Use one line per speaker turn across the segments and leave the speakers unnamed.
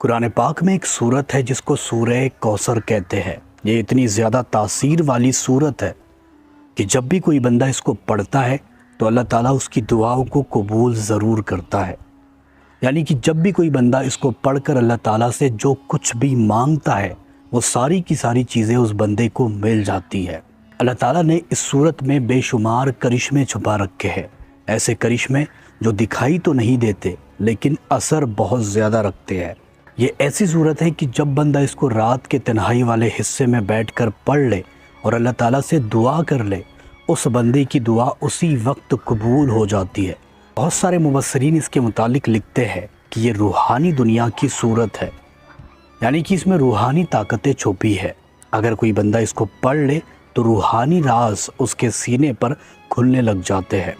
قرآن پاک میں ایک سورت ہے جس کو سورہ کوثر کہتے ہیں۔ یہ اتنی زیادہ تاثیر والی سورت ہے کہ جب بھی کوئی بندہ اس کو پڑھتا ہے تو اللہ تعالیٰ اس کی دعاؤں کو قبول ضرور کرتا ہے۔ یعنی کہ جب بھی کوئی بندہ اس کو پڑھ کر اللہ تعالیٰ سے جو کچھ بھی مانگتا ہے وہ ساری کی ساری چیزیں اس بندے کو مل جاتی ہے۔ اللہ تعالیٰ نے اس سورت میں بے شمار کرشمے چھپا رکھے ہیں، ایسے کرشمے جو دکھائی تو نہیں دیتے لیکن اثر بہت زیادہ رکھتے ہیں۔ یہ ایسی صورت ہے کہ جب بندہ اس کو رات کے تنہائی والے حصے میں بیٹھ کر پڑھ لے اور اللہ تعالیٰ سے دعا کر لے، اس بندے کی دعا اسی وقت قبول ہو جاتی ہے۔ بہت سارے مبصرین اس کے متعلق لکھتے ہیں کہ یہ روحانی دنیا کی صورت ہے، یعنی کہ اس میں روحانی طاقتیں چھپی ہے۔ اگر کوئی بندہ اس کو پڑھ لے تو روحانی راز اس کے سینے پر کھلنے لگ جاتے ہیں۔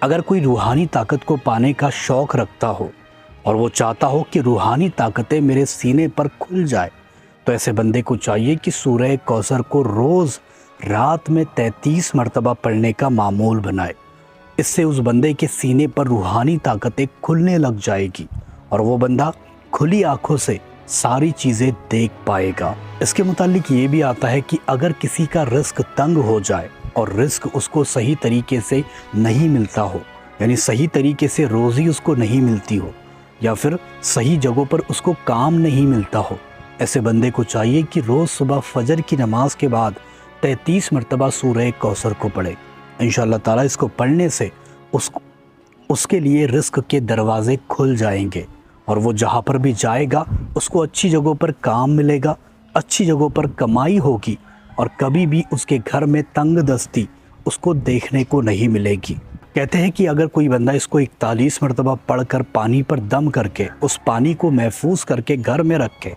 اگر کوئی روحانی طاقت کو پانے کا شوق رکھتا ہو اور وہ چاہتا ہو کہ روحانی طاقتیں میرے سینے پر کھل جائے تو ایسے بندے کو چاہیے کہ سورہ کوثر کو روز رات میں 33 مرتبہ پڑھنے کا معمول بنائے۔ اس سے اس بندے کے سینے پر روحانی طاقتیں کھلنے لگ جائے گی اور وہ بندہ کھلی آنکھوں سے ساری چیزیں دیکھ پائے گا۔ اس کے متعلق یہ بھی آتا ہے کہ اگر کسی کا رزق تنگ ہو جائے اور رزق اس کو صحیح طریقے سے نہیں ملتا ہو، یعنی صحیح طریقے سے روزی اس کو نہیں ملتی ہو یا پھر صحیح جگہوں پر اس کو کام نہیں ملتا ہو، ایسے بندے کو چاہیے کہ روز صبح فجر کی نماز کے بعد 33 مرتبہ سورہ کوثر کو پڑھے۔ انشاءاللہ تعالیٰ اس کو پڑھنے سے اس کے لیے رزق کے دروازے کھل جائیں گے اور وہ جہاں پر بھی جائے گا اس کو اچھی جگہوں پر کام ملے گا، اچھی جگہوں پر کمائی ہوگی اور کبھی بھی اس کے گھر میں تنگ دستی اس کو دیکھنے کو نہیں ملے گی۔ کہتے ہیں کہ اگر کوئی بندہ اس کو 41 مرتبہ پڑھ کر پانی پر دم کر کے اس پانی کو محفوظ کر کے گھر میں رکھے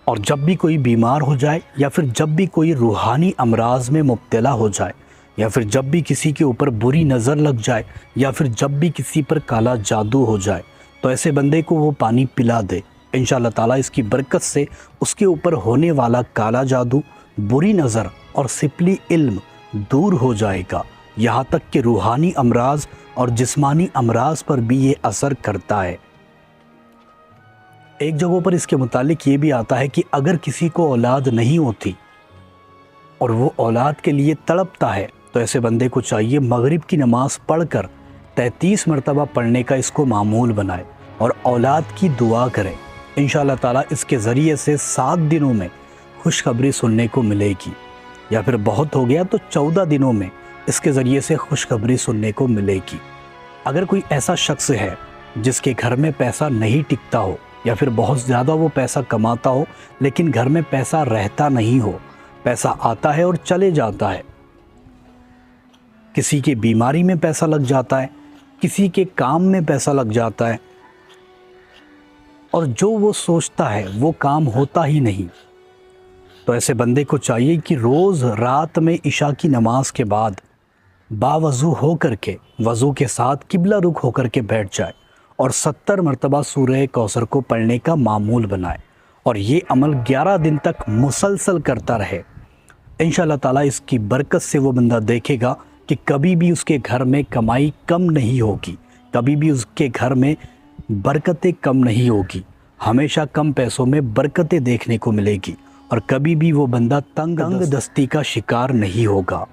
اور جب بھی کوئی بیمار ہو جائے یا پھر جب بھی کوئی روحانی امراض میں مبتلا ہو جائے یا پھر جب بھی کسی کے اوپر بری نظر لگ جائے یا پھر جب بھی کسی پر کالا جادو ہو جائے تو ایسے بندے کو وہ پانی پلا دے، انشاءاللہ تعالیٰ اس کی برکت سے اس کے اوپر ہونے والا کالا جادو، بری نظر اور سپلی علم دور ہو جائے گا۔ یہاں تک کہ روحانی امراض اور جسمانی امراض پر بھی یہ اثر کرتا ہے۔ ایک جگہوں پر اس کے متعلق یہ بھی آتا ہے کہ اگر کسی کو اولاد نہیں ہوتی اور وہ اولاد کے لیے تڑپتا ہے تو ایسے بندے کو چاہیے مغرب کی نماز پڑھ کر 33 مرتبہ پڑھنے کا اس کو معمول بنائے اور اولاد کی دعا کرے۔ انشاءاللہ تعالیٰ اس کے ذریعے سے 7 دنوں میں خوشخبری سننے کو ملے گی، یا پھر بہت ہو گیا تو 14 دنوں میں اس کے ذریعے سے خوشخبری سننے کو ملے گی۔ اگر کوئی ایسا شخص ہے جس کے گھر میں پیسہ نہیں ٹکتا ہو یا پھر بہت زیادہ وہ پیسہ کماتا ہو لیکن گھر میں پیسہ رہتا نہیں ہو، پیسہ آتا ہے اور چلے جاتا ہے، کسی کے بیماری میں پیسہ لگ جاتا ہے، کسی کے کام میں پیسہ لگ جاتا ہے اور جو وہ سوچتا ہے وہ کام ہوتا ہی نہیں، تو ایسے بندے کو چاہیے کہ روز رات میں عشاء کی نماز کے بعد باوضو ہو کر کے وضو کے ساتھ قبلہ رخ ہو کر کے بیٹھ جائے اور 70 مرتبہ سورہ کوثر کو پڑھنے کا معمول بنائے اور یہ عمل 11 دن تک مسلسل کرتا رہے۔ انشاءاللہ تعالیٰ اس کی برکت سے وہ بندہ دیکھے گا کہ کبھی بھی اس کے گھر میں کمائی کم نہیں ہوگی، کبھی بھی اس کے گھر میں برکتیں کم نہیں ہوگی، ہمیشہ کم پیسوں میں برکتیں دیکھنے کو ملے گی اور کبھی بھی وہ بندہ تنگ دستی کا شکار نہیں ہوگا۔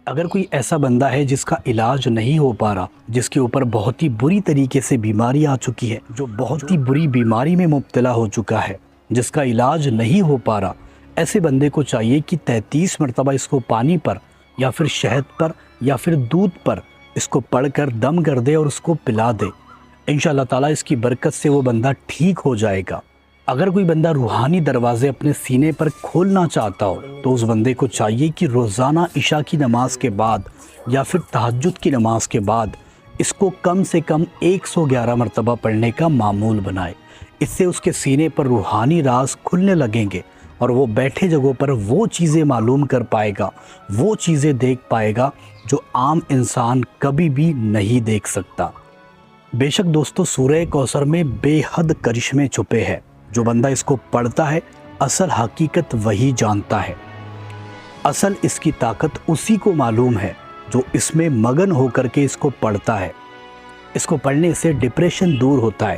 اگر کوئی ایسا بندہ ہے جس کا علاج نہیں ہو پا رہا، جس کے اوپر بہت ہی بری طریقے سے بیماری آ چکی ہے، جو بہت ہی بری بیماری میں مبتلا ہو چکا ہے، جس کا علاج نہیں ہو پا رہا، ایسے بندے کو چاہیے کہ 33 مرتبہ اس کو پانی پر یا پھر شہد پر یا پھر دودھ پر اس کو پڑھ کر دم کر دے اور اس کو پلا دے۔ انشاءاللہ تعالیٰ اس کی برکت سے وہ بندہ ٹھیک ہو جائے گا۔ اگر کوئی بندہ روحانی دروازے اپنے سینے پر کھولنا چاہتا ہو تو اس بندے کو چاہیے کہ روزانہ عشاء کی نماز کے بعد یا پھر تہجد کی نماز کے بعد اس کو کم سے کم 111 مرتبہ پڑھنے کا معمول بنائے۔ اس سے اس کے سینے پر روحانی راز کھلنے لگیں گے اور وہ بیٹھے جگہوں پر وہ چیزیں معلوم کر پائے گا، وہ چیزیں دیکھ پائے گا جو عام انسان کبھی بھی نہیں دیکھ سکتا۔ بے شک دوستو، سورہ کوثر میں بے حد کرشمے چھپے ہیں۔ جو بندہ اس کو پڑھتا ہے اصل حقیقت وہی جانتا ہے، اصل اس کی طاقت اسی کو معلوم ہے جو اس میں مگن ہو کر کے اس کو پڑھتا ہے۔ اس کو پڑھنے سے ڈپریشن دور ہوتا ہے،